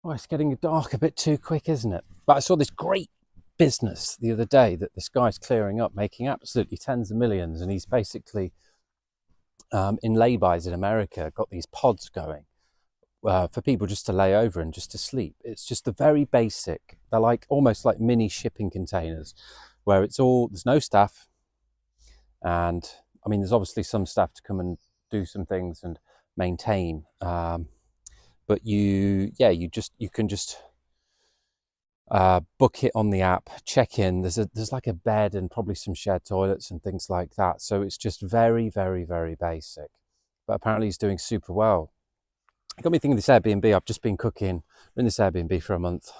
Oh, it's getting dark a bit too quick, isn't it? But I saw this great business the other day that this guy's clearing up, making absolutely tens of millions, and he's basically in laybys in America got these pods going for people just to lay over and just to sleep. It's just the very basic. They're like almost like mini shipping containers, where it's all there's no staff, and I mean there's obviously some staff to come and do some things and maintain. But you can just book it on the app, check in. There's like a bed and probably some shared toilets and things like that. So it's just very, very, very basic. But apparently he's doing super well. It got me thinking of this Airbnb. I've just been cooking in this Airbnb for a month.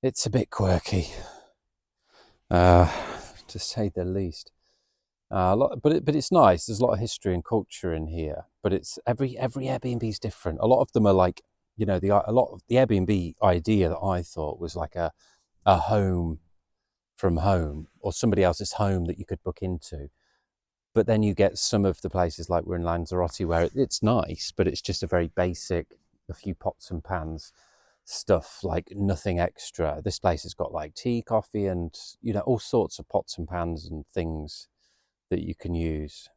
It's a bit quirky, uh, to say the least. But it's nice. There's a lot of history and culture in here. But it's every Airbnb is different. A lot of them are like, a lot of the Airbnb idea that I thought was like a home from home or somebody else's home that you could book into. But then you get some of the places like we're in Lanzarote where it's nice, but it's just a very basic, a few pots and pans stuff, like nothing extra. This place has got like tea, coffee, and all sorts of pots and pans and things that you can use,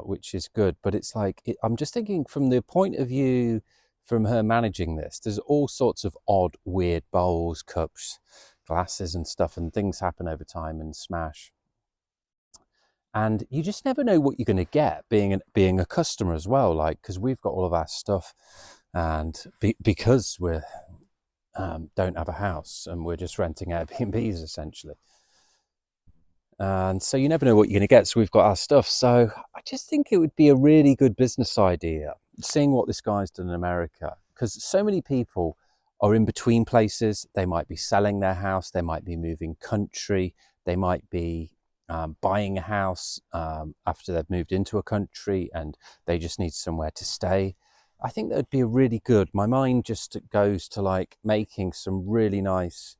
which is good. But it's like I'm just thinking from the point of view from her managing this. There's all sorts of odd, weird bowls, cups, glasses, and stuff, and things happen over time and smash. And you just never know what you're going to get being a customer as well. Like because we've got all of our stuff, and because we're don't have a house and we're just renting Airbnbs essentially. And so you never know what you're going to get. So we've got our stuff. So I just think it would be a really good business idea, seeing what this guy's done in America, because so many people are in between places. They might be selling their house, they might be moving country, they might be buying a house after they've moved into a country and they just need somewhere to stay. I think that would be a really good. My mind just goes to like making some really nice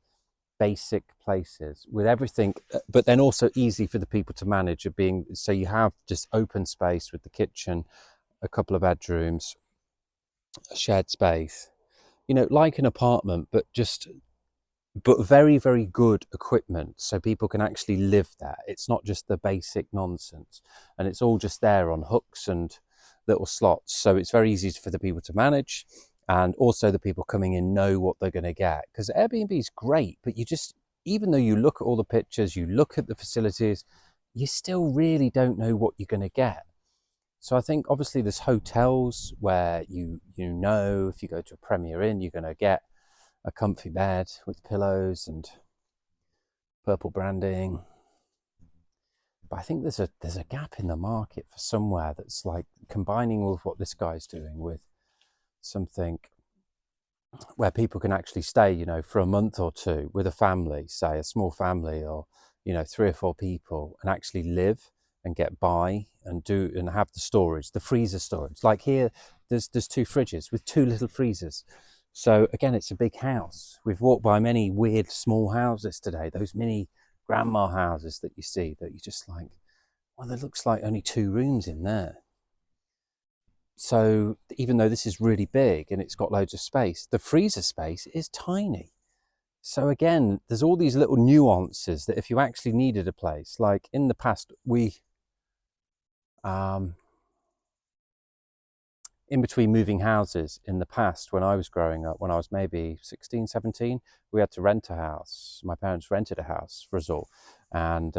basic places with everything, but then also easy for the people to manage. Of being so you have just open space with the kitchen, a couple of bedrooms, a shared space, like an apartment, but very, very good equipment so people can actually live there. It's not just the basic nonsense, and it's all just there on hooks and little slots, so it's very easy for the people to manage, and also the people coming in know what they're going to get. Because Airbnb is great, but even though you look at all the pictures, you look at the facilities, you still really don't know what you're going to get. So I think obviously there's hotels where you know if you go to a Premier Inn, you're going to get a comfy bed with pillows and purple branding. But I think there's a gap in the market for somewhere that's like combining with what this guy's doing with something where people can actually stay, for a month or two with a family, say a small family, or 3 or 4 people, and actually live and get by and do and have the storage, the freezer storage. Like here, there's 2 fridges with 2 little freezers. So again, it's a big house. We've walked by many weird small houses today, those mini grandma houses that you see that you just like, well, there looks like only 2 rooms in there. So even though this is really big and it's got loads of space, the freezer space is tiny. So again, there's all these little nuances that if you actually needed a place, like in the past, um, in between moving houses in the past, when I was growing up, when I was maybe 16, 17, we had to rent a house. My parents rented a house for us all, and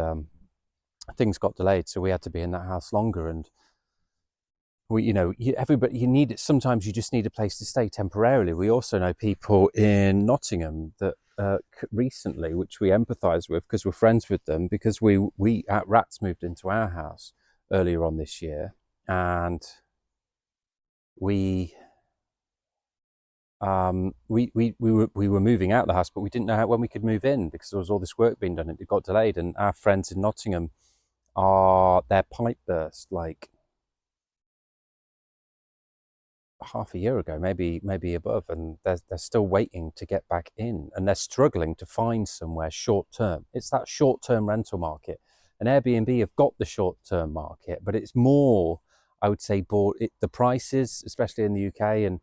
things got delayed. So we had to be in that house longer. And everybody, you need it. Sometimes you just need a place to stay temporarily. We also know people in Nottingham that recently, which we empathise with because we're friends with them, because we at Rats moved into our house earlier on this year, and we we were moving out of the house, but we didn't know when we could move in because there was all this work being done and it got delayed. And our friends in Nottingham their pipe burst like half a year ago, maybe above, and they're still waiting to get back in, and they're struggling to find somewhere short term. It's that short term rental market, and Airbnb have got the short term market, but it's more, I would say, the prices, especially in the UK and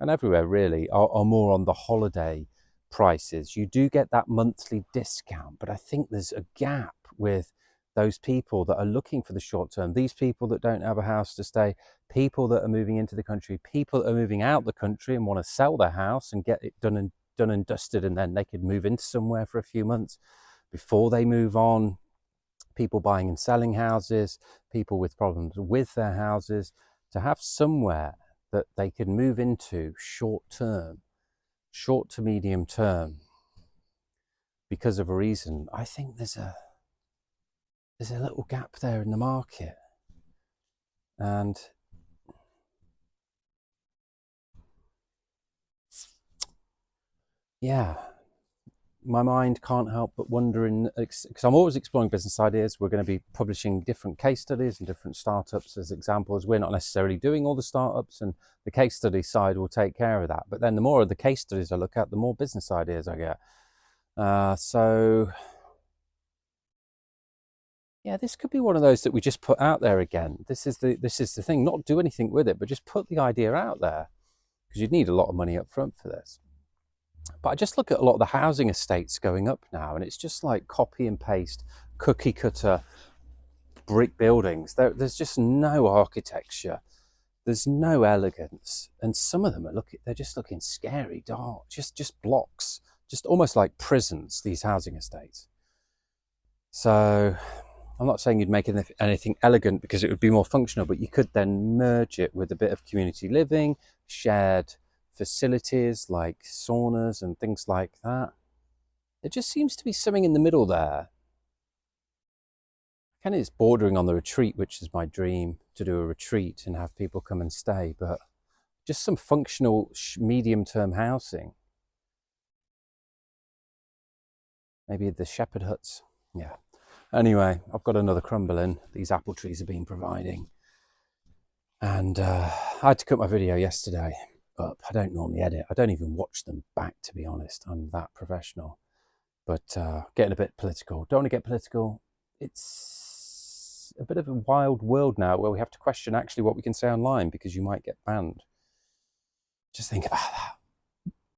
and everywhere really, are more on the holiday prices. You do get that monthly discount, but I think there's a gap with those people that are looking for the short term, these people that don't have a house to stay, people that are moving into the country, people that are moving out the country and want to sell their house and get it done and dusted, and then they could move into somewhere for a few months before they move on. People buying and selling houses, people with problems with their houses, to have somewhere that they can move into short term, short to medium term, because of a reason. I think there's a little gap there in the market. And yeah, my mind can't help but wondering, because I'm always exploring business ideas. We're going to be publishing different case studies and different startups as examples. We're not necessarily doing all the startups, and the case study side will take care of that. But then the more of the case studies I look at, the more business ideas I get. So yeah, this could be one of those that we just put out there again. This is the thing. Not do anything with it, but just put the idea out there, because you'd need a lot of money up front for this. But I just look at a lot of the housing estates going up now, and it's just like copy and paste, cookie cutter brick buildings. There's just no architecture. There's no elegance, and some of them they're just looking scary, dark, just blocks, just almost like prisons, these housing estates. So I'm not saying you'd make anything elegant, because it would be more functional, but you could then merge it with a bit of community living, shared facilities like saunas and things like that. There just seems to be something in the middle there. Kind of is bordering on the retreat, which is my dream, to do a retreat and have people come and stay, but just some functional medium-term housing. Maybe the shepherd huts. Yeah. Anyway, I've got another crumble in. These apple trees have been providing. And I had to cut my video yesterday up. I don't normally edit. I don't even watch them back, to be honest. I'm that professional. But getting a bit political. Don't want to get political. It's a bit of a wild world now, where we have to question actually what we can say online, because you might get banned. Just think about that.